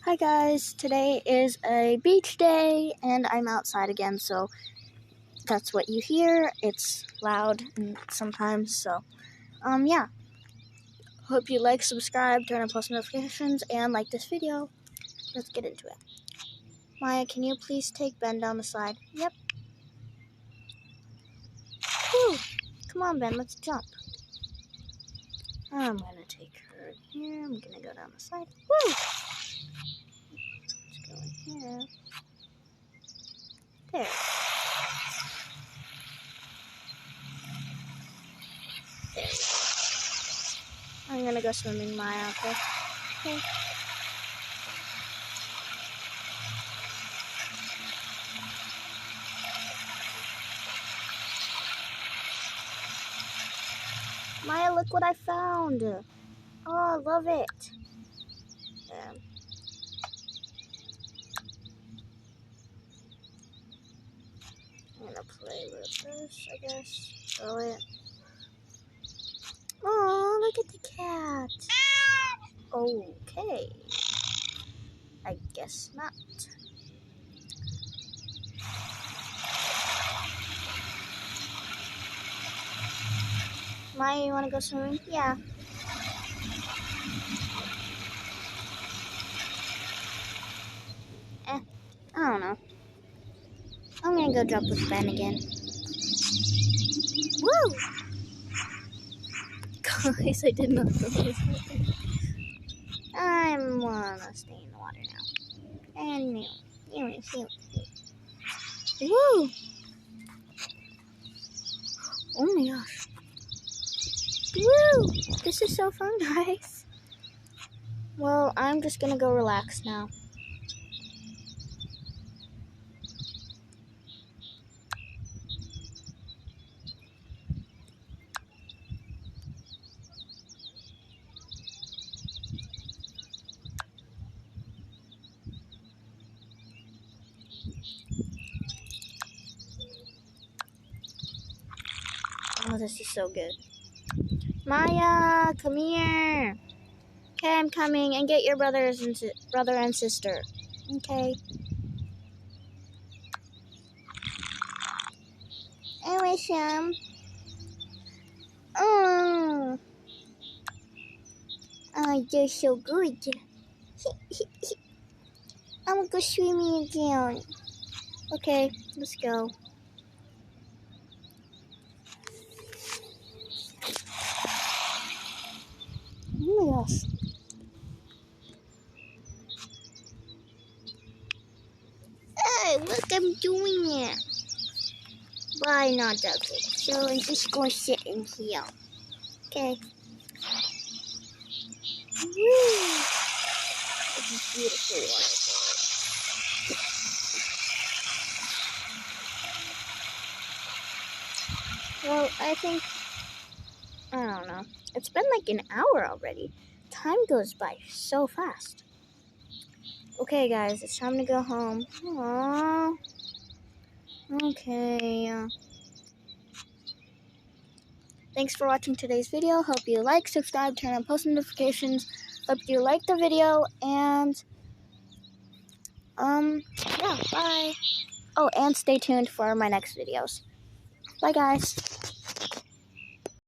Hi guys, today is a beach day and I'm outside again, so that's what you hear. It's loud sometimes, so yeah. Hope you like, subscribe, turn on post notifications, and like this video. Let's get into it. Maya, can you please take Ben down the slide? Yep. Whew. Come on, Ben, let's jump. I'm gonna take her in here. I'm gonna go down the slide. Woo! Let's go in here. There. There. I'm gonna go swimming, Maya, okay? Maya, look what I found. Oh, I love it. I'm gonna play with this, I guess. Throw it. Oh, look at the cat. Okay. I guess not. Maya, you wanna go swimming? Yeah. I don't know. I'm gonna go jump with Ben again. Woo! Guys, I did not know this. I wanna stay in the water now. And woo! Oh my gosh. Woo! This is so fun, guys. Well, I'm just gonna go relax now. Oh, this is so good. Maya, come here. Okay, I'm coming, and get your brother and sister. Okay. I wish him. Oh, you're so good. I'm gonna go swimming again. Okay, let's go. Oh my gosh. Hey, look, I'm doing it. But I'm not joking. So I'm just gonna sit in here. Okay. Woo! This is beautiful waterfall. Well, I don't know. It's been like an hour already. Time goes by so fast. Okay, guys, it's time to go home. Aww. Okay. Thanks for watching today's video. Hope you like, subscribe, turn on post notifications. Hope you like the video, and yeah, bye. Oh, and stay tuned for my next videos. Bye, guys.